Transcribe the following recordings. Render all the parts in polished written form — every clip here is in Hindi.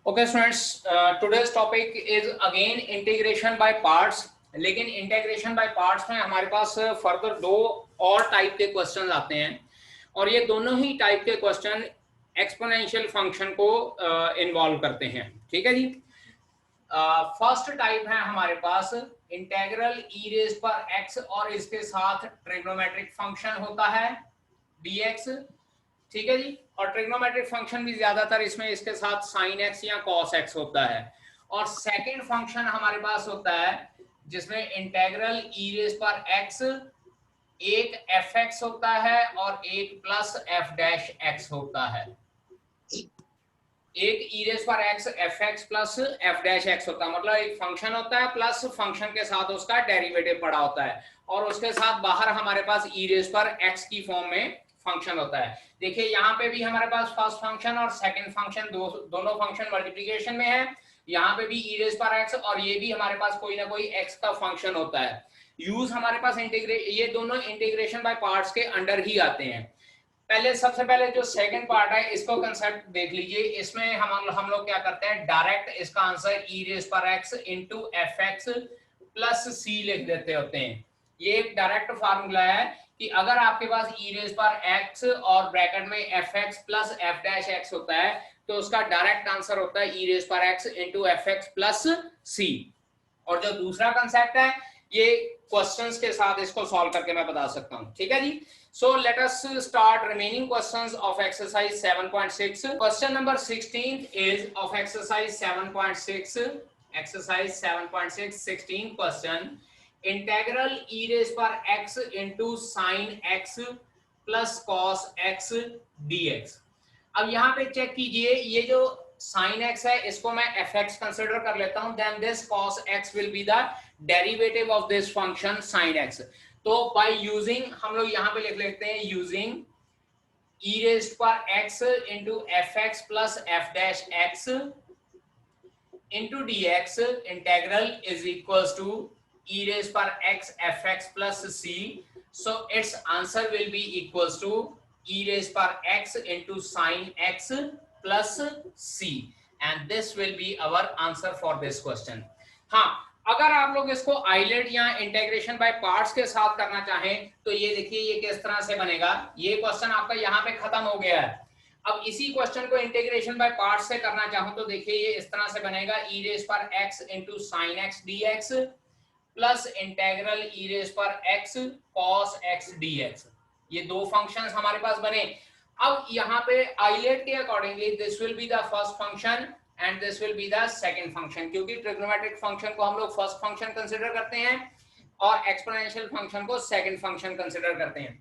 Okay students, today's topic is again integration by parts. लेकिन इंटीग्रेशन बाय पार्ट्स में हमारे पास फर्दर दो और टाइप के क्वेश्चन आते हैं और ये दोनों ही टाइप के क्वेश्चन एक्सपोनेंशियल फंक्शन को इन्वॉल्व करते हैं। ठीक है जी। फर्स्ट टाइप है हमारे पास इंटेग्रल ई रेज पर एक्स और इसके साथ ट्रिग्नोमेट्रिक फंक्शन होता है dx। ठीक है जी। और ट्रिग्नोमेट्रिक फंक्शन भी ज्यादातर इसमें इसके साथ साइन एक्स या कॉस एक्स होता है। और सेकंड फंक्शन हमारे पास होता है जिसमें इंटेग्रल ई रेज पर एक्स एक एफ एक्स होता है और एक प्लस एफ डैश एक्स होता है। एक ई रेज पर x F x plus F dash x होता है, मतलब एक फंक्शन होता है प्लस फंक्शन के साथ उसका डेरिवेटिव पड़ा होता है और उसके साथ बाहर हमारे पास ई रेज पर एक्स की फॉर्म में फंक्शन होता है। देखिए यहाँ पे भी हमारे पास फर्स्ट फंक्शन और सेकंड फंक्शन दोनों फंक्शन मल्टीप्लिकेशन में है। यहाँ पे भी ई रेज पर एक्स और ये भी हमारे पास कोई ना कोई एक्स का फंक्शन होता है। यूज हमारे पास ये दोनों इंटीग्रेशन बाय पार्ट्स के अंडर ही आते हैं। पहले सबसे पहले जो सेकंड पार्ट है इसको कंसेप्ट देख लीजिए। इसमें हम लोग क्या करते हैं, डायरेक्ट इसका आंसर ई रेज पर x into F x plus c लिख देते होते हैं। ये एक डायरेक्ट फार्मूला है कि अगर आपके पास ई रेज पर एक्स और ब्रैकेट में f x plus F dash x होता है तो उसका डायरेक्ट आंसर होता है ई रेज पर x into F x plus c. और जो दूसरा कंसेप्ट है ये क्वेश्चंस के साथ इसको सॉल्व करके मैं बता सकता हूं। ठीक है जी। So let us start remaining questions of exercise 7.6. Question number 16 is of exercise 7.6. Exercise 7.6 16 question. Integral e raised per x into sin x plus cos x dx. अब यहाँ पे चेक कीजिए, ये जो sin x है इसको मैं fx कंसिडर कर लेता हूं, then this cos x will be the derivative of this function sin x. तो बाय यूजिंग हम लोग यहाँ पे लिख लेते हैं यूजिंग e रेज्ड पर x into F x plus F dash X into dx integral is equals to e raised पर x F x plus c। So it's answer will be equals to e raised पर x into sine x plus c and this will be our answer for this question. हाँ, अगर आप लोग इसको आइलेट या इंटीग्रेशन बाय पार्ट्स के साथ करना चाहें तो ये देखिए ये किस तरह से बनेगा। ये क्वेश्चन आपका यहाँ पे खत्म हो गया है। अब इसी क्वेश्चन को इंटीग्रेशन बाय पार्ट्स से करना चाहूं तो देखिए ये इस तरह से बनेगा ई रेज पर x into sine x d x plus integral e raise पर x कॉस x dx। ये दो फंक्शंस हमारे पास बने। अब यहाँ पे आइलेट के accordingly this will be the first function and this will be the second function, क्योंकि ट्रिग्नोमेट्रिक फंक्शन को हम लोग फर्स्ट फंक्शन कंसीडर करते हैं और एक्सपोनेंशियल फंक्शन को सेकंड फंक्शन कंसीडर करते हैं।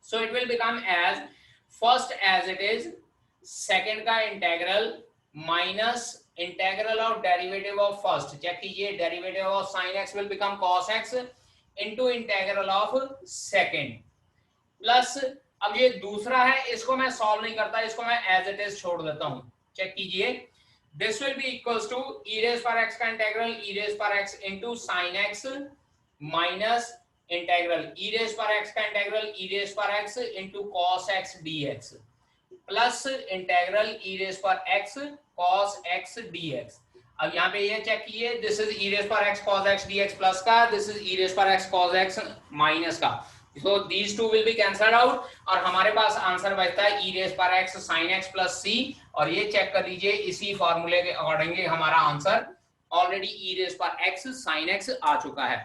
So it will become as first as it is second का integral minus integral of derivative of first. Check कीजिए, derivative of sin x will become cos x into integral of second plus अब ये दूसरा है इसको मैं सॉल्व नहीं करता, इसको मैं एज इट इज छोड़ देता हूं। चेक कीजिए, this will be equals to e raised per x का integral e raised per x into sin x minus integral e raised per x का integral e raised per x into cos x dx plus integral e raised per x cos x dx। अब यहाँ पे ये चेक कीजिए, this is e raised per x cos x dx plus का, this is e raised per x cos x minus का। So these two will be cancelled out और हमारे पास आंसर बचता है e raised per x sin x plus c। और ये चेक कर लीजिए इसी फॉर्मूले के अकॉर्डिंगली हमारा answer already e raised per x sin x आ चुका है।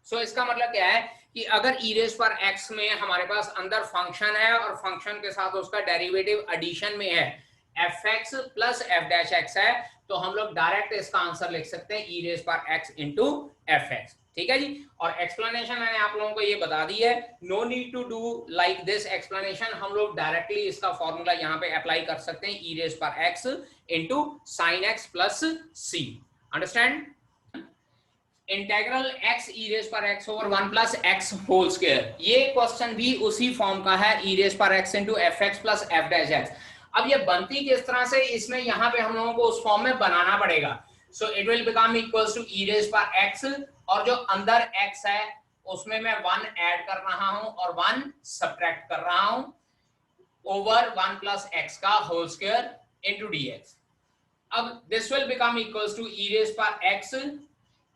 सो इसका मतलब क्या है कि अगर e raised per x में हमारे पास अंदर फंक्शन है और फंक्शन के साथ उसका डेरिवेटिव एडिशन में है fx plus f dash x है तो हम लोग डायरेक्ट इसका आंसर लिख सकते हैं e raised per x into fx। ठीक है जी। और एक्सप्लेनेशन मैंने आप लोगों को ये बता दी है, no need to do like this explanation. हम लोग डायरेक्टली इसका फॉर्मूला यहाँ पे अप्लाई कर सकते हैं e raised per x into sin x plus c। Understand? Integral x e raised per x over 1 plus x whole square, ये क्वेश्चन भी उसी फॉर्म का है e raised per x into fx plus f dash x। अब ये बनती किस तरह से, इसमें यहाँ पे हम लोगों को उस फॉर्म में बनाना पड़ेगा। So it will become equals to e raised per x और जो अंदर x है उसमें मैं 1 ऐड कर रहा हूं और 1 सब्ट्रैक्ट कर रहा हूं ओवर 1 प्लस x का होल स्क्वायर इनटू dx। अब this will become equals to E raise power X.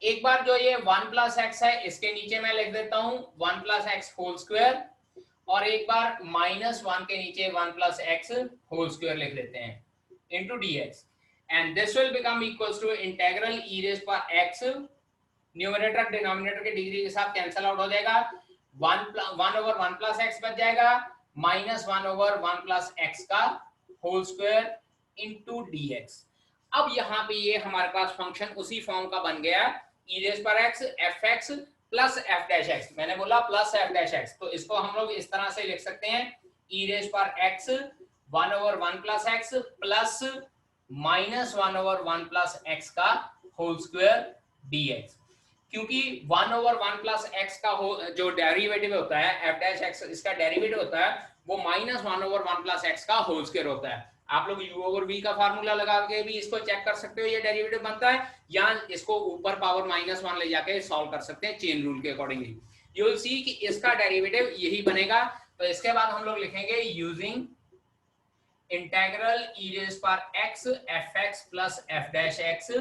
एक बार जो ये 1 प्लस एक्स है इसके नीचे मैं लिख देता हूं 1 प्लस एक्स होल स्क्वायर, और एक बार -1 के नीचे 1 प्लस एक्स होल स्क्वायर लिख देते हैं into dx, and this will become equals to integral E raise power X. Numerator denominator के डिग्री के साथ कैंसिल आउट हो जाएगा, 1 ओवर 1 प्लस एक्स बच जाएगा, -1 ओवर 1 प्लस एक्स का होल स्क्वायर इनटू dx। अब यहाँ पे ये हमारे पास फंक्शन उसी फॉर्म का बन गया, e raise power x F x plus F dash x. मैंने बोला प्लस एफ डैश एक्स, तो इसको हम लोग इस तरह से लिख सकते हैं, e raise power x 1 over 1 plus x plus -1 over 1 plus x का होल स्क्वायर dx। क्योंकि 1 ओवर 1 प्लस एक्स का जो डेरिवेटिव होता है एफ डैश एक्स, इसका डेरिवेटिव होता है वो -1 ओवर 1 प्लस एक्स का होल स्क्वायर होता है। आप लोग u ओवर v का फार्मूला लगा के भी इसको चेक कर सकते हो ये डेरिवेटिव बनता है, या इसको ऊपर पावर -1 ले जाके सॉल्व कर सकते हैं चेन रूल के अकॉर्डिंगली। यू विल सी कि इसका डेरिवेटिव यही बनेगा। तो इसके बाद हम लोग लिखेंगे using integral E raise power x F x plus F dash X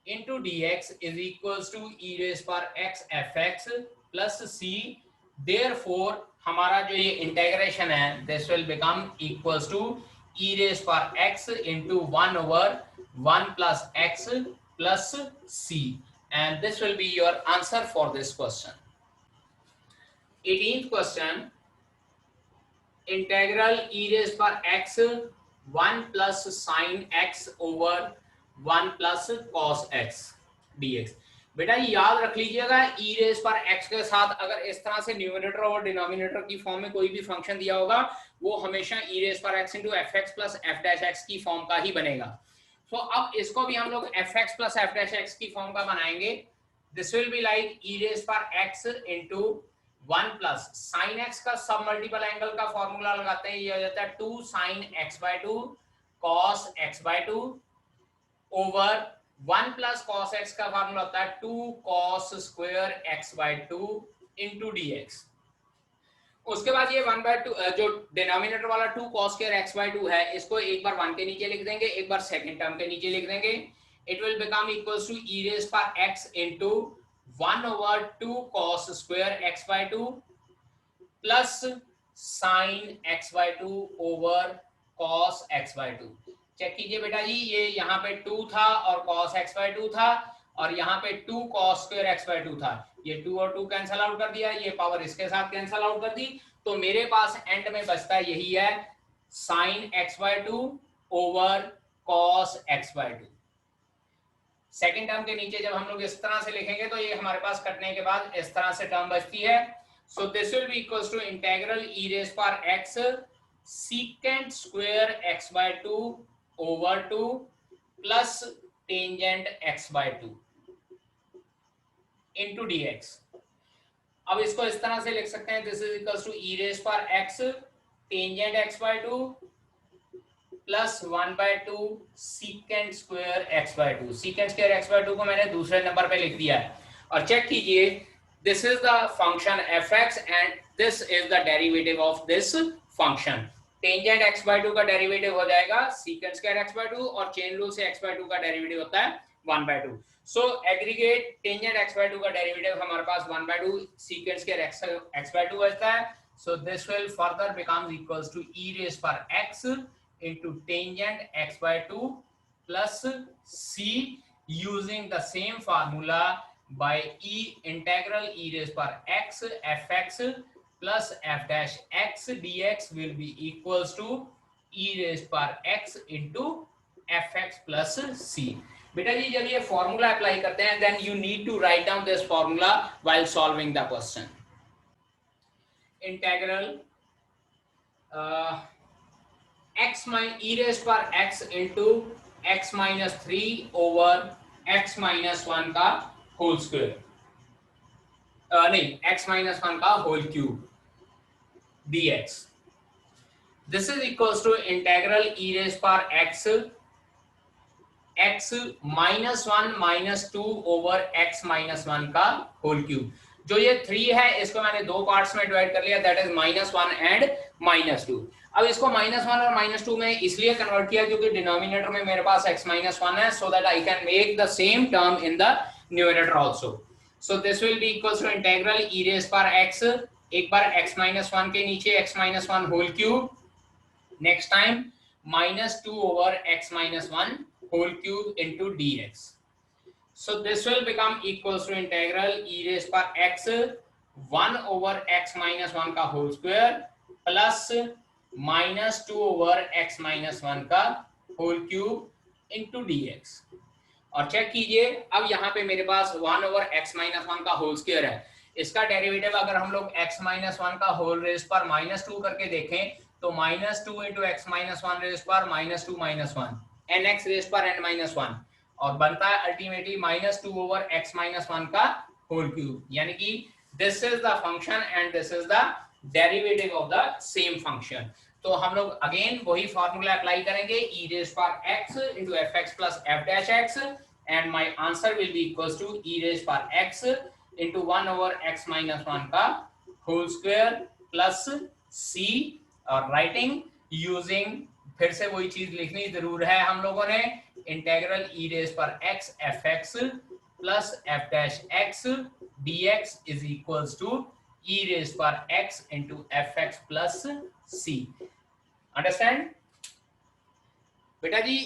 into dx is equals to e raised power x fx plus c। therefore हमारा जो ये इंटीग्रेशन है this will become equals to e raised power x into 1 over 1 plus x plus c, and this will be your answer for this question। 18th question, integral e raised power x 1 plus sin x over 1 plus cos x dx। बेटा याद रख लीजिएगा e रेज पर x के साथ अगर इस तरह से न्यूमरेटर और डिनोमिनेटर की फॉर्म में कोई भी फंक्शन दिया होगा वो हमेशा e रेज पर x into F x plus F dash X की फॉर्म का ही बनेगा। तो अब इसको भी हम लोग F x plus F dash X की फॉर्म का बनाएंगे। This will be like e raise पर x into 1 plus sine x का सब मल्टीपल एंगल का फॉर्मूला लगाते हैं, ये हो जाता है 2 sin x/2 cos x/2 over 1 plus cos x का फार्मूला होता है 2 cos square x/2 into dx। उसके बाद ये 1/2 जो डिनोमिनेटर वाला 2 cos स्क्वायर x/2 है इसको एक बार 1 के नीचे लिख देंगे, एक बार सेकंड टर्म के नीचे लिख देंगे। It will become equals to e raise power x into 1 over 2 cos square x/2 plus sin x/2 over cos x/2। Check कीजिए बेटा जी, ये यहाँ पे 2 था और cos x/2 था, और यहाँ पे 2 cos स्क्वायर x/2 था। ये 2 और 2 कैंसिल आउट कर दिया, ये पावर इसके साथ कैंसिल आउट कर दी, तो मेरे पास एंड में बचता यही है sin x/2 over cos x/2। Second term के नीचे जब हम लोग इस तरह से लिखेंगे तो ये हमारे पास कटने के बाद इस तरह से टर्म बचती है। So this will be equals to integral e raise power x secant square x/2 over 2 plus tangent x/2 into dx। अब इसको इस तरह से लिख सकते हैं, this is equals to e raise power x tangent x/2 plus 1/2 secant square x/2। secant square x/2 को मैंने दूसरे नंबर पे लिख दिया है, और चेक कीजिए this is the function fx and this is the derivative of this function. Tangent x/2 का डेरिवेटिव हो जाएगा secant स्क्वायर x/2, और चेन रूल से x/2 का डेरिवेटिव होता है 1/2। सो एग्रीगेट टेंजेंट x/2 का डेरिवेटिव हमारे पास 1/2 secant स्क्वायर x/2 बचता है। So this will further becomes equals to e raise power x into tangent x/2 plus c using the same formula by integral e raised power x fx plus f dash x dx will be equals to e raised power x into fx plus c। बेटा जी जब ये फॉर्मूला अप्लाई करते हैं then you need to write down this formula while solving the question। Integral x minus e raised power x into x minus 3 over x minus 1 का होल स्क्वायर, नहीं x minus 1 का whole cube dx। This is equals to integral e raised power x x minus 1 minus 2 over x minus 1 का होल क्यूब। जो ये 3 है इसको मैंने दो पार्ट्स में डिवाइड कर लिया, दैट इज -1 एंड -2। अब इसको -1 और -2 में इसलिए कन्वर्ट किया क्योंकि डिनोमिनेटर में मेरे पास x - 1 है, so that I can make the same term in the numerator also. So this will be equals to integral e raise power x, एक बार x - 1 के नीचे x - 1 whole cube, next time -2 over x - 1 whole cube into dx. So this will become equals to integral e raised power x 1 over x - 1 का whole square plus -2 over x - 1 का whole cube into dx. और चेक कीजिए, अब यहाँ पे मेरे पास 1 over x - 1 का whole square है, इसका डेरिवेटिव अगर हम लोग x - 1 का whole raised पर -2 करके देखें तो -2 into x - 1 raised पर -2 - 1 nx raised पर n - 1 और बनता है अल्टीमेटली -2 over x - 1 का होल क्यूब. यानी कि this is the function and this is the derivative of the same function. तो हम लोग अगेन वही फार्मूला अप्लाई करेंगे e raised power x into fx plus f dash x and my answer will be equals to e raised power x into 1 over x - 1 का whole square plus c और राइटिंग यूजिंग, फिर से वही चीज लिखनी जरूर है हम लोगों ने, इंटीग्रल e रेज़ पर x fx plus f dash x dx is equals to e raise पर x into fx plus c. Understand बेटा जी?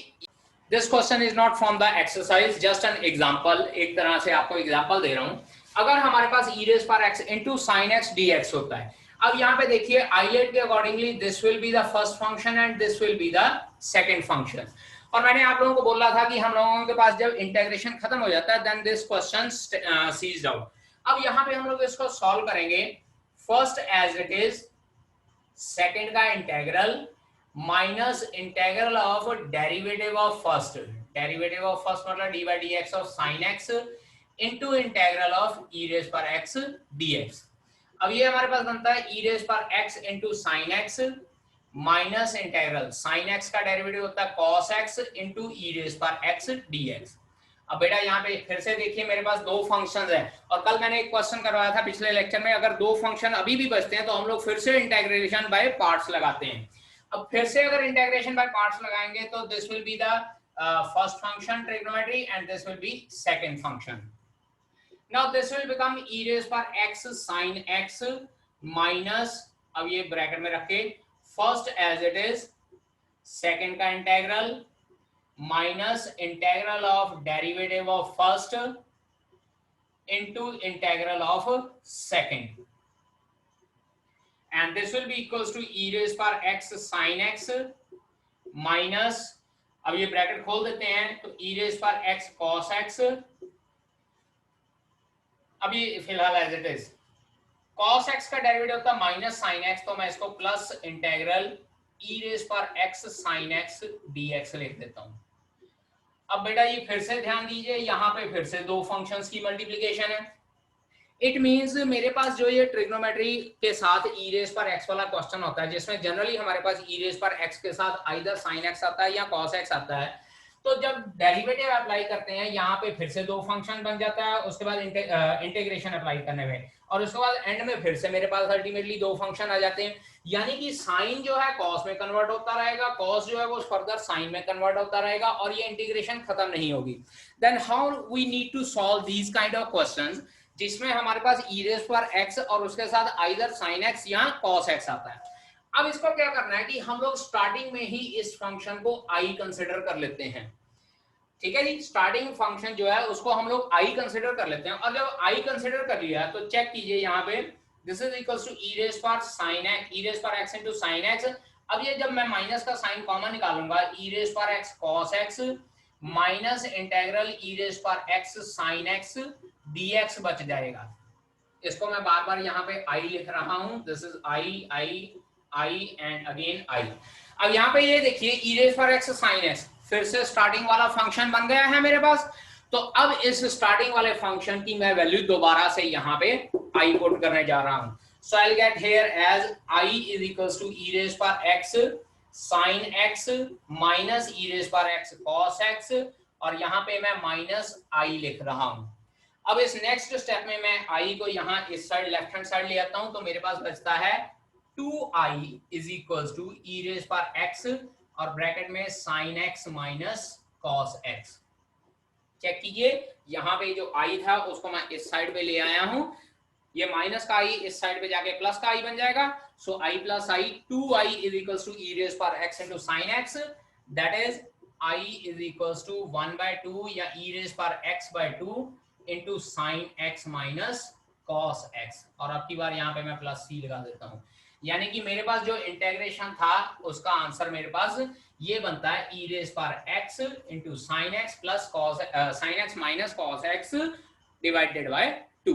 This question is not from the exercise, just an example, एक तरह से आपको एग्जांपल दे रहा हूं. अगर हमारे पास e रेज़ पर x into sin x dx होता है, अब यहाँ पे देखिए आइलेट के accordingly this will be the first function and this will be the second function. और मैंने आप लोगों को बोला था कि हम लोगों के पास जब इंटीग्रेशन खत्म हो जाता है then this question seized out. अब यहाँ पे हम लोग इसको सॉल्व करेंगे. First as it is, second का integral minus integral of derivative of first, derivative of first मतलब d by d x of sine x into integral of e raise पर एक्स डीएक्स. अब ये हमारे पास बनता है e रेज़ पर x into sine x minus integral sine x का डेरिवेटिव होता है cos x into e raise पर x dx. अब बेटा यहाँ पे फिर से देखिए मेरे पास दो फंक्शंस हैं और कल मैंने एक क्वेश्चन करवाया था पिछले लेक्चर में, अगर दो फंक्शन अभी भी बचते हैं तो हम लोग फिर से इंटीग्रेशन बाय पार्ट्स लगाते हैं. अब फिर से अगर इंटीग्रेशन बाय पार्ट्स लगाएंगे तो this will be the first function trigonometry and this will be second function. Now this will become e raised पर x sin x minus, अब ये ब्रैकेट में रख के first as it is, second का integral minus integral of derivative of first into integral of second and this will be equals to e raised पर x sin x माइनस, अब ये ब्रैकेट खोल देते हैं तो e raised पर x cos x, अभी फिलहाल as it is cos x का डेरिवेटिव होता है माइनस साइन x, तो मैं इसको प्लस इंटीग्रल e रेज़ पर x sin x dx लिख देता हूं. अब बेटा ये फिर से ध्यान दीजिए, यहाँ पे फिर से दो फंक्शंस की मल्टीप्लिकेशन है. इट मींस मेरे पास जो ये ट्रिग्नोमेट्री के साथ e रेज़ पर x वाला क्वेश्चन होता है जिसमें जनरली हमारे पास e रेज़ पर x के साथ आइदर sin x आता है या cos x आता है, तो जब डेरिवेटिव अप्लाई करते हैं यहाँ पे फिर से दो फंक्शन बन जाता है, उसके बाद इंटीग्रेशन अप्लाई करने में और उसके बाद एंड में फिर से मेरे पास अल्टीमेटली दो फंक्शन आ जाते हैं. यानी कि साइन जो है कॉस में कन्वर्ट होता रहेगा, कॉस जो है वो फर्दर साइन में कन्वर्ट होता रहेगा और ये इंटीग्रेशन खत्म नहीं होगी. Then how we need to solve these kind of questions जिसमें हमारे पास e रेज़ पर x और उसके साथ आइदर sin x या cos x आता है. अब इसको क्या करना है कि हम लोग स्टार्टिंग में ही इस फंक्शन को i कंसिडर कर लेते हैं. ठीक है जी, स्टार्टिंग फंक्शन जो है उसको हम लोग i कंसिडर कर लेते हैं और जब i कंसिडर कर लिया तो चेक कीजिए यहाँ पे this is equals to e raise पर sin x, e रेज़ पर x into sin x. अब ये जब मैं माइनस का साइन कॉमन निकालूंगा e रेज़ पर x cos x minus integral e raise पर x sin x dx बच जाएगा. इसको मैं बार बार यहाँ पे i लिख रहा हूं, this is i and again i. अब यहाँ पे ये देखिए e रेज़ पर x sin x फिर से स्टार्टिंग वाला फंक्शन बन गया है मेरे पास. तो अब इस स्टार्टिंग वाले फंक्शन की मैं वैल्यू दोबारा से यहाँ पे i पुट करने जा रहा हूं. So I will get here as i is equals to e raise पर x sin x minus e raise पर x cos x और यहाँ पे मैं माइनस i लिख रहा हूं. अब इस नेक्स्ट स्टेप में मैं i को यहाँ इस साइड लेफ्ट हैंड साइड ले आता हूं तो मेरे पास बचता है 2i is equals to E raise पर एक्स और ब्रैकेट में sine x minus cos x. Check कीजिए, यहाँ पे जो i था उसको मैं इस साइड पे ले आया हूं, ये माइनस का i इस साइड पे जाके प्लस का i बन जाएगा। सो i plus i 2i is equals to E raise पर x into sin x, that is i is equals to 1/2 या ई रेज पर x/2 into sin x minus cos x। और अब की बार यहाँ पे मैं प्लस c लगा देता हूँ, यानी कि मेरे पास जो इंटीग्रेशन था उसका आंसर मेरे पास ये बनता है ई रेज पर x into sine x plus cos sine x minus cos x divided by 2।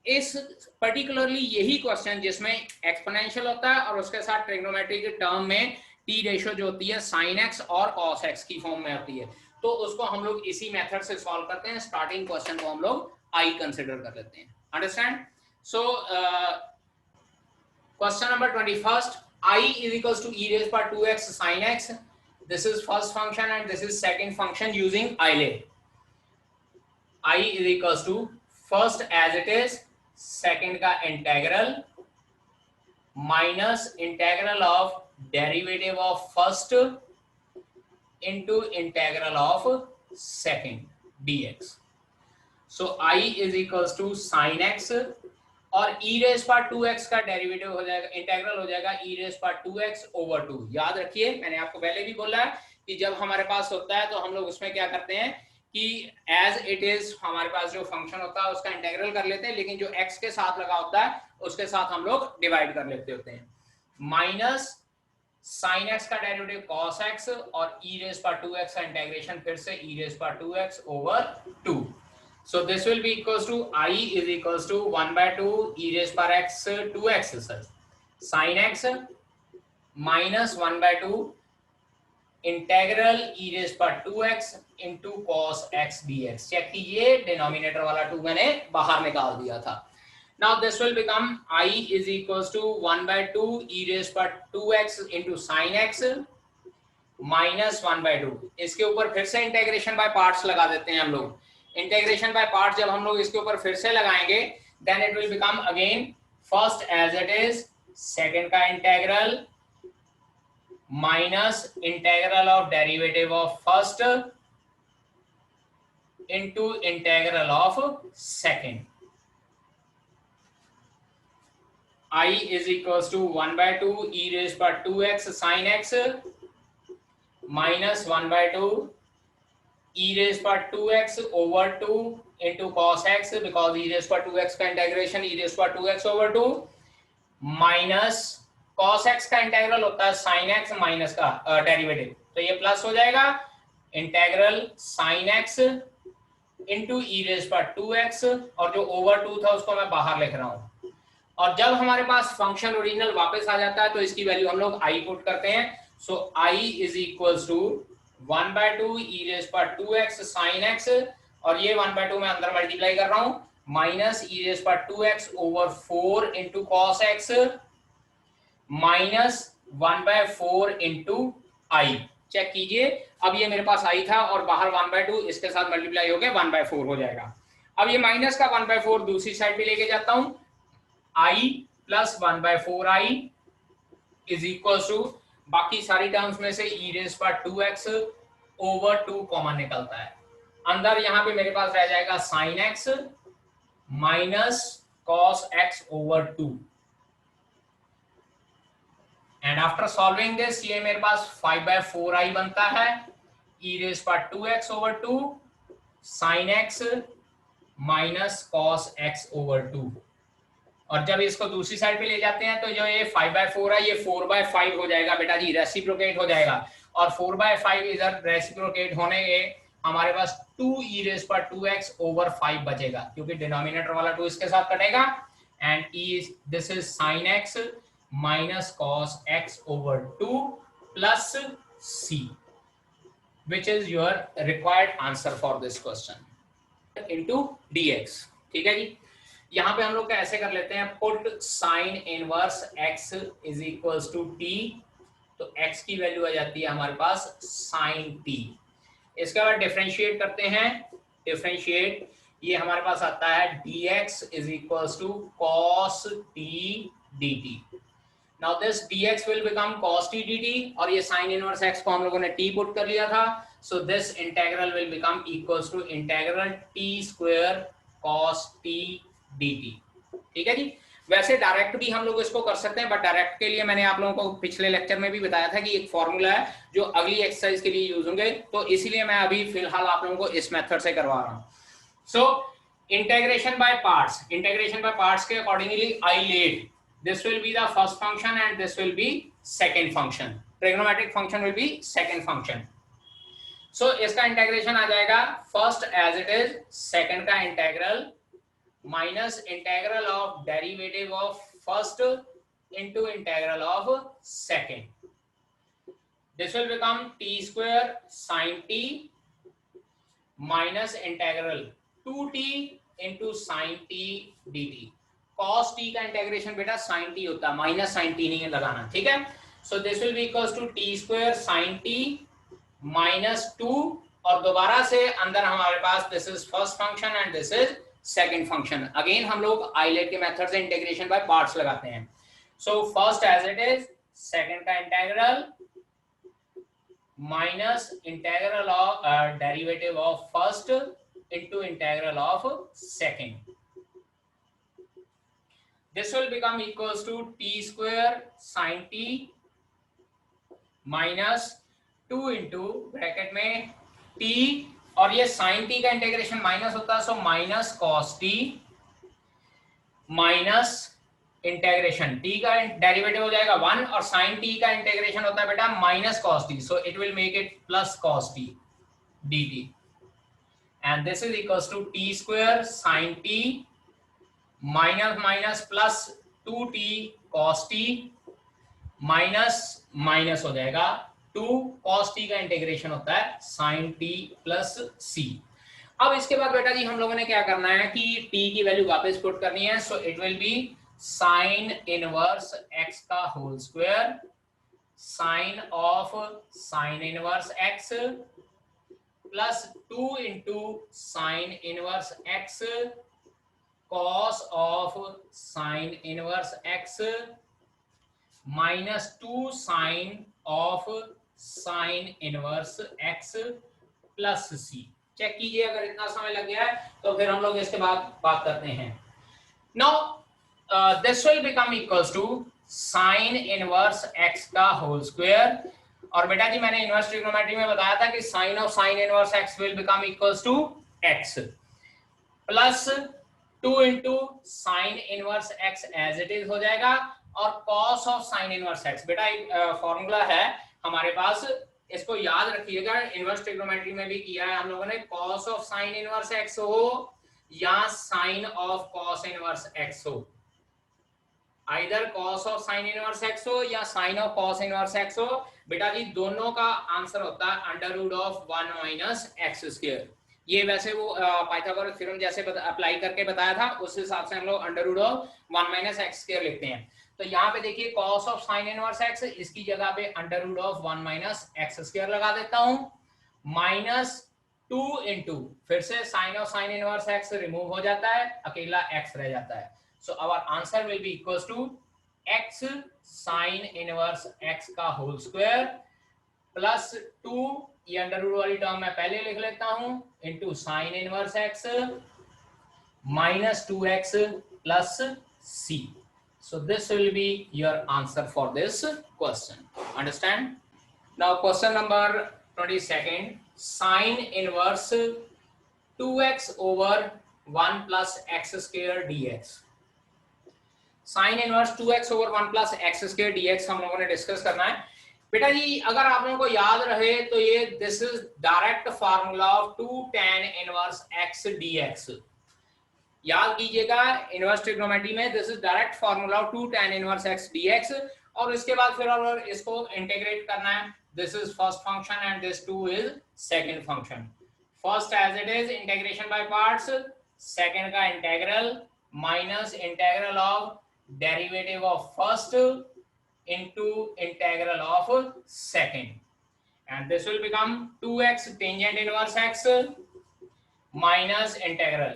इस पर्टिकुलरली यही क्वेश्चन जिसमें एक्सपोनेंशियल होता है और उसके साथ ट्रिग्नोमेट्रिक टर्म में टी रेशियो जो होती है साइन एक्स और कॉस एक्स की फॉर्म में होती है, तो उसको हम लोग इसी मेथड से सॉल्व करते हैं। स्टार्टिंग क्वेश्चन को हम लोग आई कंसिडर कर लेते हैं। Understand? So question number 21st, I is equals to e raised by 2x sin x. This is first function and this is second function using Euler. I is equals to first as it is, second का integral minus integral of derivative of first into integral of second dx. So I is equals to sin x और e रेज पर 2x का डेरिवेटिव हो जाएगा, इंटीग्रल हो जाएगा e रेज पर 2x ओवर 2। याद रखिए, मैंने आपको पहले भी बोला है कि जब हमारे पास होता है तो हम लोग उसमें क्या करते हैं कि एज इट इज हमारे पास जो फंक्शन होता है उसका इंटीग्रल कर लेते हैं, लेकिन जो x के साथ लगा होता है उसके साथ हम लोग डिवाइड कर लेते होते हैं। माइनस साइन x का डेरिवेटिव cos x और e रेज पर 2x का इंटीग्रेशन फिर से e रेज पर 2x over 2। So this will be equals to I is equals to 1/2 e raised per x 2x sin x minus 1/2 integral e raised per 2x into cos x dx। Check कीजिए, डिनोमिनेटर वाला 2 मैंने बाहर निकाल दिया था। Now this will become I is equals to 1/2 e raised per 2x into sin x minus 1/2। इसके ऊपर फिर से इंटीग्रेशन बाय पार्ट्स लगा देते हैं हम लोग। इंटीग्रेशन बाय पार्ट जब हम लोग इसके ऊपर फिर से लगाएंगे, then it will become again first as it is, second का integral minus integral of derivative of first into integral of second. I is equals to 1/2 e raised by 2x sin x minus 1/2 e raised by 2x over 2 into cos x, because e raised by 2x का integration e raised by 2x over 2 minus cos x का इंटीग्रल होता है sin x माइनस का डेरिवेटिव, तो ये प्लस हो जाएगा integral sin x into e raised by 2x और जो ओवर 2 था उसको मैं बाहर लिख रहा हूं। और जब हमारे पास फंक्शन ओरिजिनल वापस आ जाता है तो इसकी वैल्यू हम लोग i पुट करते हैं। सो i is equals to 1/2 e raised by 2x sin x और ये 1/2 मैं अंदर मल्टीप्लाई कर रहा हूं, minus e raised by 2x over 4 into cos x minus 1/4 into i। Check कीजिए, अब ये मेरे पास i था और बाहर 1/2 इसके साथ मल्टीप्लाई हो गया 1/4 हो जाएगा। अब ये माइनस का 1/4 दूसरी साइड पे लेके जाता हूं, i plus 1/4i is equal to, बाकी सारी टर्म्स में से e रेज पर 2x ओवर 2 कॉमन निकलता है, अंदर यहाँ पे मेरे पास रह जाएगा sin x minus cos x over 2 and after solving this ये मेरे पास 5/4i बनता है, e रेज पर 2x over 2 sin x minus cos x over 2। और जब इसको दूसरी साइड पे ले जाते हैं तो जो ये 5/4 है ये 4/5 हो जाएगा बेटा जी, रेसिप्रोकेट हो जाएगा। और 4/5 इधर रेसिप्रोकेट होने के हमारे पास 2 e रेज पर 2x ओवर 5 बचेगा, क्योंकि डिनोमिनेटर वाला 2 इसके साथ कटेगा and this is sin x minus cos x over 2 plus c, which is your required answer for this question into dx। ठीक है जी, यहाँ पे हम लोग ऐसे कर लेते हैं, put sine inverse x is equals to t, तो x की वैल्यू आ जाती है हमारे पास साइन t। इसके बाद डिफरेंशिएट करते हैं, डिफरेंशिएट ये हमारे पास आता है dx is equals to cos t dt। Now this dx will become cos t dt, और ये sin इनवर्स x को हम लोगों ने t पुट कर लिया था, so this integral will become equals to integral t square cos t dt। ठीक है जी। वैसे डायरेक्ट भी हम लोग इसको कर सकते हैं, बट डायरेक्ट के लिए मैंने आप लोगों को पिछले लेक्चर में भी बताया था कि एक फॉर्मूला है जो अगली एक्सरसाइज के लिए यूज होंगे, तो इसीलिए मैं अभी फिलहाल आप लोगों को इस मेथड से करवा रहा हूं। सो इंटीग्रेशन बाय पार्ट्स के accordingly I let this will be the first function and this will be second function, trigonometric function will be second function. So इसका इंटीग्रेशन आ जाएगा first as it is, second का integral minus integral of derivative of first into integral of second. This will become t square sin t minus integral 2t into sin t dt. cos t का इंटीग्रेशन बेटा sin t होता है, माइनस sin t नहीं लगाना, ठीक है। So this will be equals to t square sin t minus 2, और दोबारा से अंदर हमारे पास this is first function and this is second function. Again हम लोग आइलेट के मेथड से इंटीग्रेशन बाय पार्ट्स लगाते हैं। So first as it is, second का integral minus integral of derivative of first into integral of second. This will become equals to t square sine t minus 2 into bracket में टी, और ये साइन टी का इंटीग्रेशन माइनस होता है, so minus cos t minus integration t का डेरिवेटिव हो जाएगा 1, और साइन टी का इंटीग्रेशन होता है बेटा minus cos t, so it will make it plus cos t dt, and this is equals to t square sine t minus minus plus 2t cos t minus minus हो जाएगा 2 cos t का इंटीग्रेशन होता है sin t प्लस c। अब इसके बाद बेटा जी हम लोगों ने क्या करना है कि t की वैल्यू वापस पुट करनी है, so it will be sin inverse x का whole square sin of sin inverse x plus 2 into sin inverse x cos of sin inverse x minus 2 sin of sine inverse x plus c। Check कीजिए, अगर इतना समय लग गया है तो फिर हम लोग इसके बाद बात करते हैं। Now this will become equals to sine inverse x का होल स्क्वायर, और बेटा जी मैंने इनवर्स ट्रिग्नोमेट्री में बताया था कि sine of sine inverse x will become equals to x plus 2 into sine inverse x as it is हो जाएगा, और cos of sine inverse x, बेटा एक फॉर्मूला है हमारे पास, इसको याद रखिएगा, इनवर्स ट्रिग्नोमेट्री में भी किया है हम लोगों ने, cos of sine inverse x हो या साइन ऑफ cos इनवर्स x हो, either cos of sine inverse x हो या साइन ऑफ cos इनवर्स x हो, बेटा जी दोनों का आंसर होता है under root of 1 minus x square. ये वैसे वो पाइथागोरस थ्योरम जैसे अप्लाई करके बताया था, उस हिसाब से हम लोग under root of 1 minus x square लिखते हैं। तो यहाँ पे देखिए cos of sine inverse x, इसकी जगह पे under root of 1 minus x square लगा देता हूं, माइनस 2 इंटू फिर से sine of sine inverse x remove हो जाता है, अकेला x रह जाता है, so our answer will be equals to x sine inverse x का होल स्क्वायर प्लस 2, ये अंडर रूट वाली टर्म मैं पहले लिख लेता हूं, into sine inverse x minus 2x plus c। So this will be your answer for this question. Understand? Now question number 22nd, sin inverse 2x over 1 plus x square dx. Sin inverse 2x over 1 plus x square dx हम लोगों ने डिस्कस करना है। बेटा जी अगर आप लोगों को याद रहे तो ये this is direct formula of 2 tan inverse x dx। याद कीजिएगा इनवर्स ट्रिग्नोमेट्री में this is direct formula of 2 tan inverse x dx, और इसके बाद फिर अगर इसको इंटीग्रेट करना है, this is first function and this 2 is second function. First as it is integration by parts, second का integral minus integral of derivative of first into integral of second, and this will become 2x tangent inverse x minus integral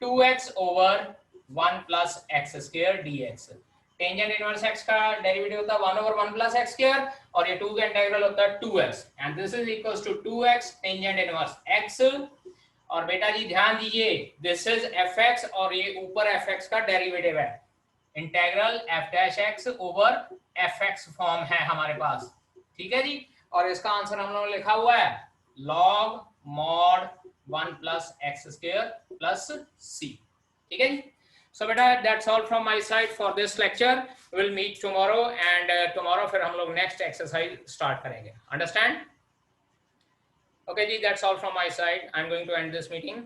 2x over 1 plus x square dx. Tangent inverse x का डेरिवेटिव होता है 1/1 प्लस x स्क्वायर और ये 2 का इंटीग्रल होता है 2x and this is equals to 2x tangent inverse x। और बेटा जी ध्यान दीजिए दिस इज fx और ये ऊपर fx का डेरिवेटिव है, integral f dash x over fx form है हमारे पास, ठीक है जी। और इसका आंसर हम लोगों ने लिखा हुआ है log mod 1 plus x square plus c, ठीक है जी। So beta, that's all from my side for this lecture. We'll meet tomorrow and tomorrow फिर हम लोग next exercise start करेंगे. Understand? Okay ji, that's all from my side. I'm going to end this meeting.